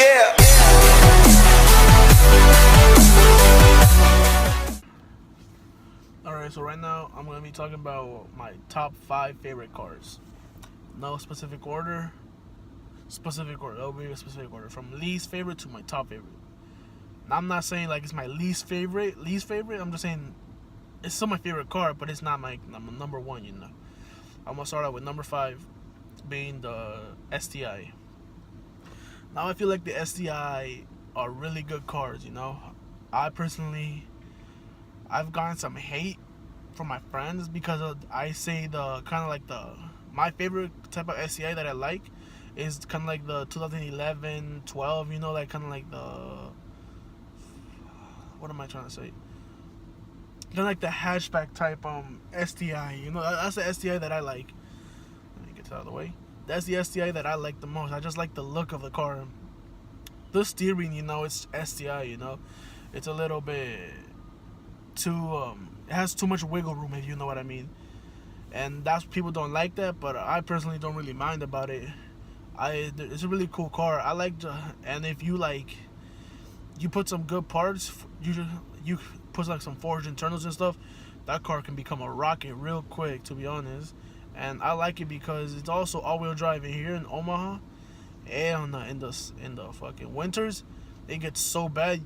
Yeah. Alright, so right now I'm going to be talking about my top 5 favorite cars. No specific order. That'll be a specific order. From least favorite to my top favorite. Now, I'm not saying like it's my least favorite. I'm just saying it's still my favorite car, but it's not my number one, you know. I'm going to start out with number 5 being the STI. Now, I feel like the STI are really good cars, you know. I've gotten some hate from my friends because I say the kind of like my favorite type of SCI that I like is kind of like the 2011, 12, you know, like kind of like what am I trying to say? Kind of like the hatchback type STI, you know, that's the STI that I like. Let me get that out of the way. That's the STI that I like the most. I just like the look of the car. The steering, you know, it's STI, you know. It's a little bit too it has too much wiggle room, if you know what I mean. And that's, people don't like that, but I personally don't really mind about it. It's a really cool car. I like and if you like, you put some good parts, you put like some forged internals and stuff, that car can become a rocket real quick, to be honest. And I like it because it's also all-wheel drive. In here in Omaha, and in the fucking winters, it gets so bad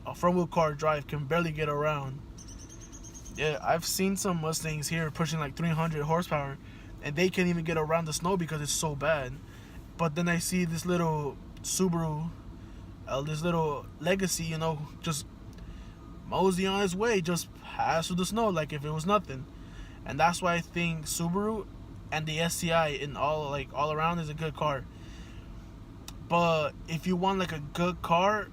a front-wheel car drive can barely get around. Yeah, I've seen some Mustangs here pushing like 300 horsepower, and they can't even get around the snow because it's so bad. But then I see this little Subaru, this little Legacy, you know, just mosey on its way, just pass through the snow like if it was nothing. And that's why I think Subaru and the SCI in all around is a good car. But if you want like a good car,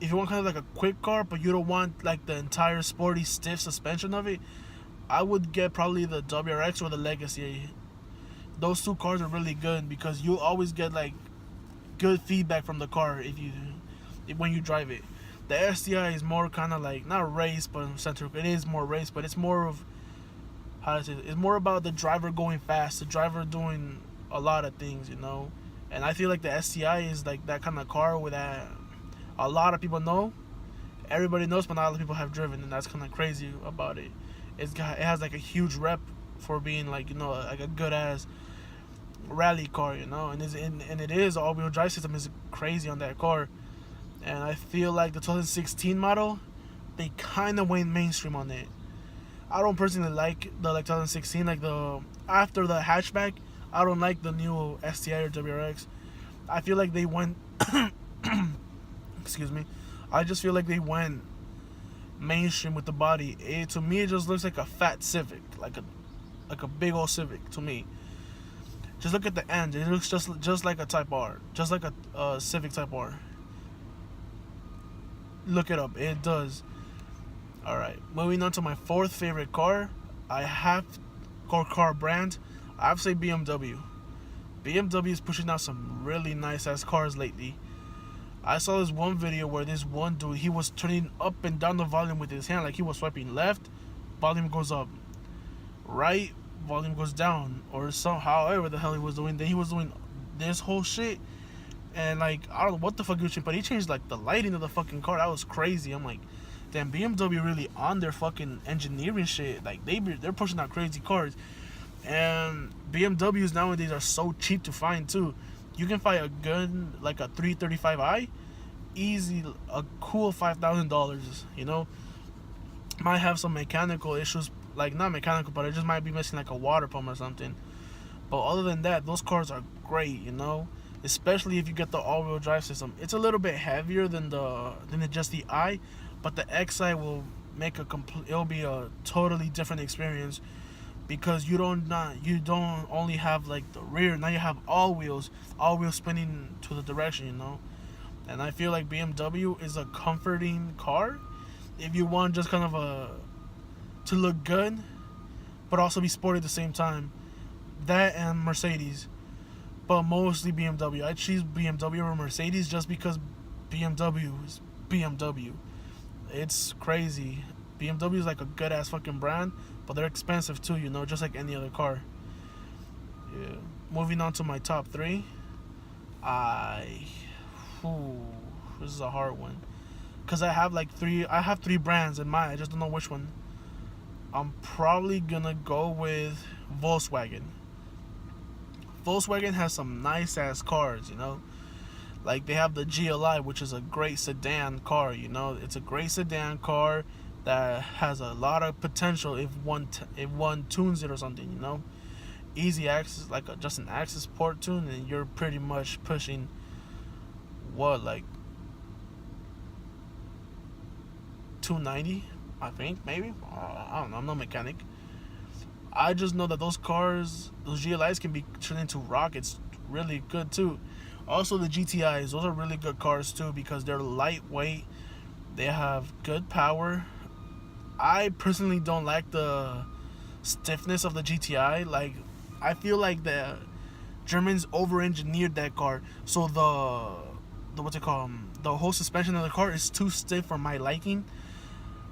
if you want kind of like a quick car, but you don't want like the entire sporty stiff suspension of it, I would get probably the WRX or the Legacy. Those two cars are really good because you always get like good feedback from the car when you drive it. The STI is more kind of like not race, but centric. It is more race, but it's more of it's more about the driver going fast, the driver doing a lot of things, you know. And I feel like the STI is like that kind of car with that a lot of people know. Everybody knows, but not a lot of people have driven, and that's kind of crazy about it. It has like a huge rep for being like, you know, like a good ass rally car, you know. And it is all-wheel drive system is crazy on that car. And I feel like the 2016 model, they kind of went mainstream on it. I don't personally like the 2016, like the after the hatchback. I don't like the new STI or WRX. I feel like they went excuse me. I just feel like they went mainstream with the body. To me, it just looks like a fat Civic, like a big old Civic to me. Just look at the end. It looks just like a Type R, just like a Civic Type R. Look it up. It does. All right. Moving on to my 4th favorite car. Car brand. I have to say BMW. BMW is pushing out some really nice ass cars lately. I saw this one video where this one dude, he was turning up and down the volume with his hand, like he was swiping left, volume goes up, right, volume goes down, or however the hell he was doing. Then he was doing this whole shit, and like I don't know what the fuck he was doing, but he changed like the lighting of the fucking car. That was crazy. I'm like, damn, BMW really on their fucking engineering shit. Like they're pushing out crazy cars, and BMWs nowadays are so cheap to find too. You can find a gun like a 335i, easy, a cool $5,000. You know, might have some mechanical issues, like not mechanical, but it just might be missing like a water pump or something. But other than that, those cars are great. You know, especially if you get the all-wheel drive system. It's a little bit heavier than just the I, but the XI will make it'll be a totally different experience. Because you don't only have like the rear, now you have all wheels spinning to the direction, you know. And I feel like BMW is a comforting car if you want just kind of to look good, but also be sporty at the same time. That and Mercedes, but mostly BMW. I choose BMW over Mercedes just because BMW is BMW. It's crazy. BMW is like a good ass fucking brand, but they're expensive too, you know, just like any other car. Yeah. Moving on to my top 3. Ooh, this is a hard one. Cause I have three brands in mind. I just don't know which one. I'm probably gonna go with Volkswagen. Volkswagen has some nice ass cars, you know. Like they have the GLI, which is a great sedan car. You know, it's a great sedan car that has a lot of potential if one tunes it or something. You know, easy access, like just an access port tune, and you're pretty much pushing what, like 290, I think, maybe. I don't know. I'm no mechanic. I just know that those cars, those GLIs, can be turned into rockets really good too. Also, the GTIs, those are really good cars too because they're lightweight. They have good power. I personally don't like the stiffness of the GTI. Like, I feel like the Germans over-engineered that car, so the what's it called? The whole suspension of the car is too stiff for my liking.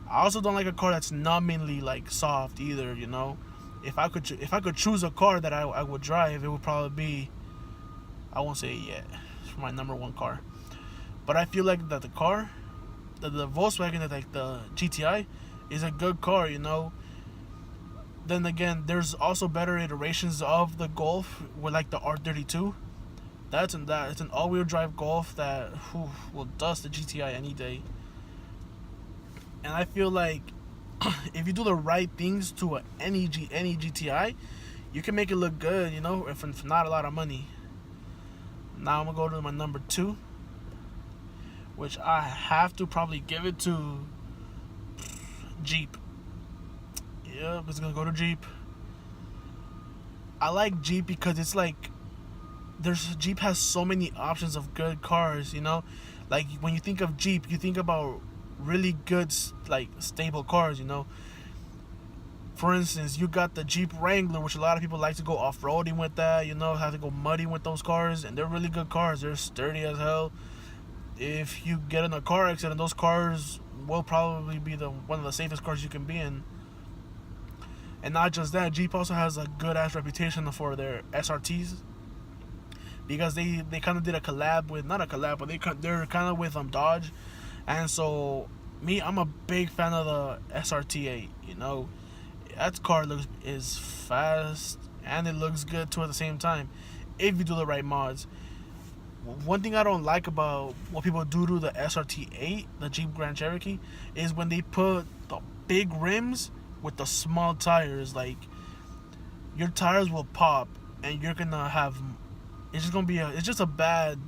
I also don't like a car that's numbingly like soft either. You know, if I could choose a car that I would drive, it would probably be, I won't say it yet, it's my number one car. But I feel like that the car, the Volkswagen, that like the GTI, is a good car. You know. Then again, there's also better iterations of the Golf with like the R32. It's an all-wheel drive Golf that will dust the GTI any day. And I feel like if you do the right things to any GTI, you can make it look good, you know, for not a lot of money. Now I'm gonna go to my number 2, which I have to probably give it to Jeep. Yeah, it's gonna go to Jeep. I like Jeep because it's like Jeep has so many options of good cars, you know. Like when you think of Jeep, you think about really good, like, stable cars, you know. For instance, you got the Jeep Wrangler, which a lot of people like to go off-roading with that, you know, have to go muddy with those cars, and they're really good cars. They're sturdy as hell. If you get in a car accident, those cars will probably be one of the safest cars you can be in. And not just that, Jeep also has a good ass reputation for their SRTs, because they kind of did a collab with, not a collab, but they're kind of with Dodge. And so I'm a big fan of the SRT8. You know, that car is fast and it looks good too at the same time if you do the right mods. One thing I don't like about what people do to the SRT8, the Jeep Grand Cherokee, is when they put the big rims with the small tires. Like, your tires will pop and you're gonna have, it's just a bad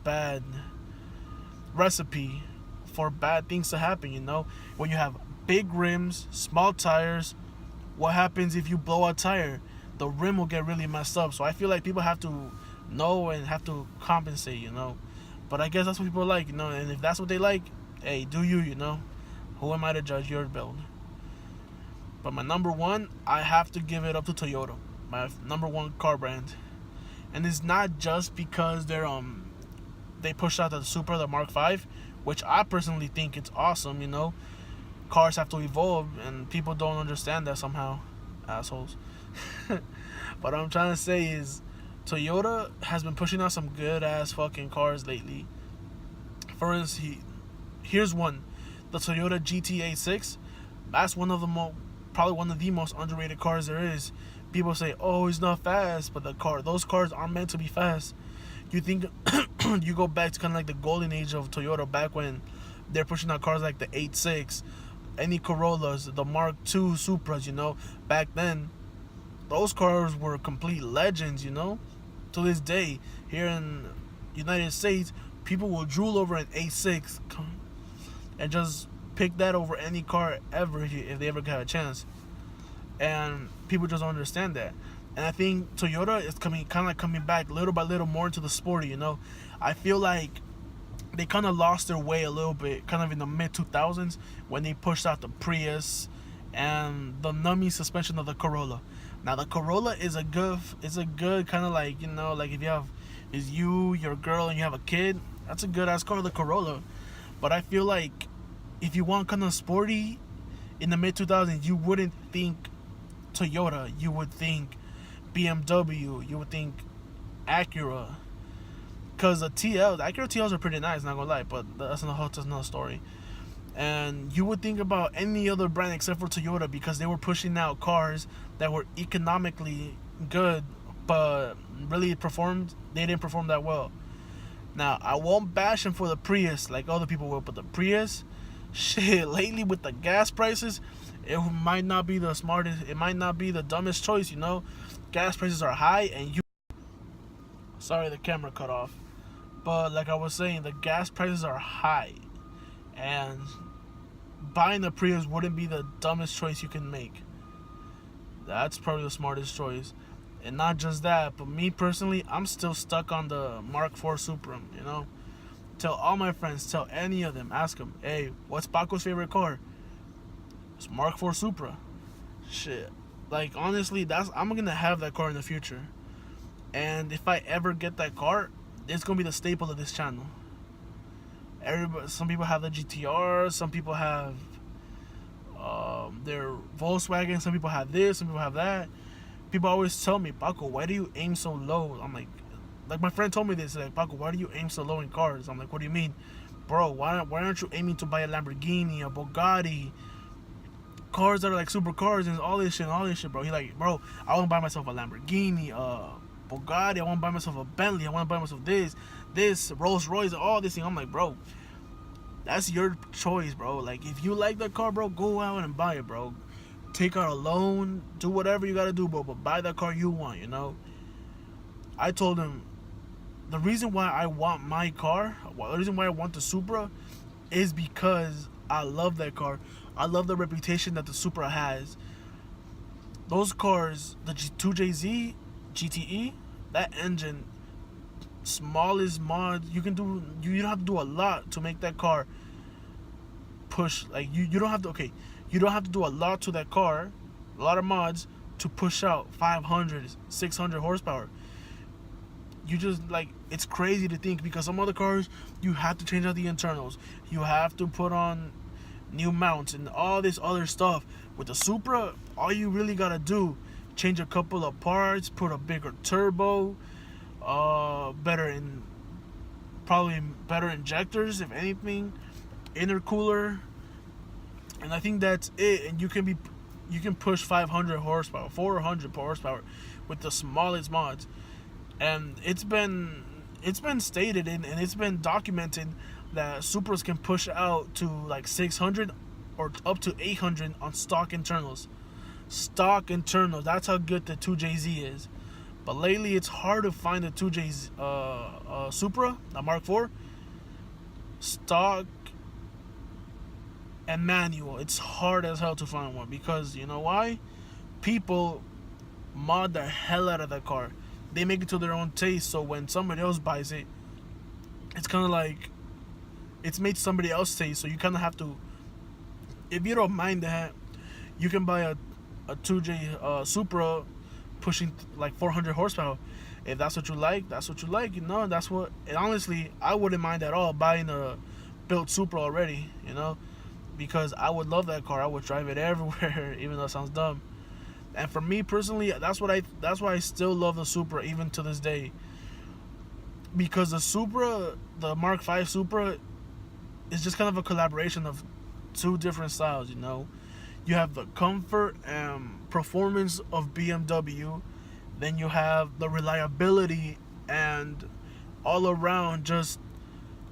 recipe for bad things to happen, you know. When you have big rims, small tires, what happens if you blow a tire? The rim will get really messed up. So I feel like people have to know and have to compensate, you know. But I guess that's what people like, you know. And if that's what they like, hey, do you know. Who am I to judge your build? But my number 1, I have to give it up to Toyota, my number 1 car brand. And it's not just because they pushed out the Supra, the Mark V, which I personally think it's awesome, you know. Cars have to evolve, and people don't understand that somehow. Assholes. But what I'm trying to say is, Toyota has been pushing out some good-ass fucking cars lately. For instance, here's one. The Toyota GT86. That's probably one of the most underrated cars there is. People say, oh, it's not fast, but those cars aren't meant to be fast. You think you go back to kind of like the golden age of Toyota, back when they're pushing out cars like the 86, any Corollas, the Mark II Supras, you know. Back then, those cars were complete legends, you know. To this day, here in United States, people will drool over an 86 and just pick that over any car ever if they ever got a chance. And people just don't understand that. And I think Toyota is coming back little by little more into the sporty, you know. I feel like they kind of lost their way a little bit, kind of in the mid-2000s, when they pushed out the Prius and the nummy suspension of the Corolla. Now, the Corolla is a good kind of like, you know, like if your girl, and you have a kid, that's a good-ass car, the Corolla. But I feel like if you want kind of sporty in the mid-2000s, you wouldn't think Toyota, you would think BMW, you would think Acura, because the Acura TLs are pretty nice, not gonna lie, but that's another story. And you would think about any other brand except for Toyota, because they were pushing out cars that were economically good, but really they didn't perform that well. Now, I won't bash them for the Prius like other people will, but the Prius, shit, lately with the gas prices, it might not be the smartest, it might not be the dumbest choice, you know? Gas prices are high, and sorry, the camera cut off. But like I was saying, the gas prices are high, and buying the Prius wouldn't be the dumbest choice you can make. That's probably the smartest choice. And not just that, but me personally, I'm still stuck on the Mark IV Supra, you know? Tell all my friends, tell any of them, ask them, hey, what's Paco's favorite car? It's Mark IV Supra. Shit. Like, honestly, I'm gonna have that car in the future. And if I ever get that car, it's gonna be the staple of this channel. Some people have the GTR, some people have their Volkswagen, some people have this, some people have that. People always tell me, Paco, why do you aim so low? I'm like my friend told me this, like, Paco, why do you aim so low in cars? I'm like, what do you mean? Bro, why aren't you aiming to buy a Lamborghini, a Bugatti, cars that are like supercars and all this shit, bro? He like, bro, I want to buy myself a Lamborghini, Bugatti, I want to buy myself a Bentley, I want to buy myself this Rolls Royce, all this thing. I'm like, bro, that's your choice, bro. Like, if you like that car, bro, go out and buy it, bro. Take out a loan, do whatever you gotta do, bro, but buy that car you want, you know? I told him, the reason why I want my car, the reason why I want the Supra, is because I love that car. I love the reputation that the Supra has. Those cars, the 2JZ, GTE, that engine, smallest mod, you don't have to do a lot to make that car push, like, you don't have to, you don't have to do a lot to that car, a lot of mods, to push out 500, 600 horsepower. You just, like, it's crazy to think, because some other cars, you have to change out the internals. You have to put on new mounts and all this other stuff. With the Supra, all you really gotta do, change a couple of parts, put a bigger turbo, probably better injectors, if anything, intercooler, and I think that's it. And you can push 500 horsepower, 400 horsepower with the smallest mods. And it's been stated and it's been documented that Supras can push out to like 600 or up to 800 on stock internals. That's how good the 2JZ is. But lately it's hard to find the 2J Supra, the Mark IV, stock and manual. It's hard as hell to find one, because you know why? People mod the hell out of that car. They make it to their own taste, so when somebody else buys it, it's kind of like it's made somebody else's taste. So you kind of have to, if you don't mind that, you can buy a 2J Supra pushing like 400 horsepower. If that's what you like, that's what you like, you know. And honestly, I wouldn't mind at all buying a built Supra already, you know, because I would love that car. I would drive it everywhere, even though it sounds dumb. And for me personally, that's why I still love the Supra even to this day. Because the Supra, the Mark V Supra, is just kind of a collaboration of two different styles, you know. You have the comfort and performance of BMW, then you have the reliability and all around just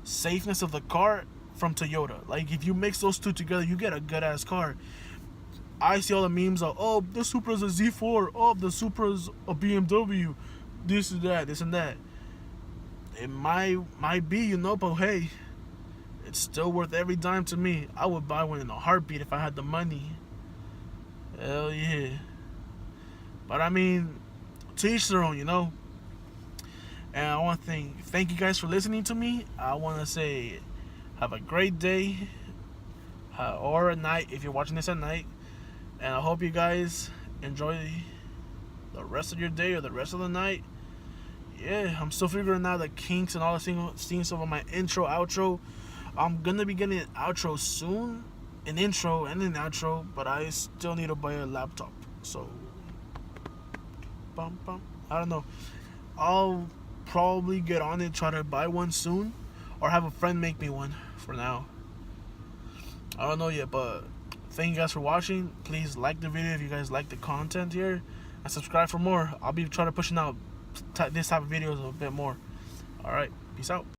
safeness of the car from Toyota. Like, if you mix those two together, you get a good ass car. I see all the memes of, oh, the Supra's a Z4, oh, the Supra's a BMW, this and that. It might be, you know, but hey, it's still worth every dime to me. I would buy one in a heartbeat if I had the money. Hell yeah. But I mean, to each their own, you know. And I want to thank you guys for listening to me. I want to say, have a great day, or a night if you're watching this at night. And I hope you guys enjoy the rest of your day or the rest of the night. Yeah, I'm still figuring out the kinks and all the things over my intro, outro. I'm gonna be getting an outro soon, an intro and an outro, but I still need to buy a laptop. So, I don't know. I'll probably get on it, try to buy one soon, or have a friend make me one for now. I don't know yet, but thank you guys for watching. Please like the video if you guys like the content here, and subscribe for more. I'll be trying to pushing out this type of videos a bit more. Alright, peace out.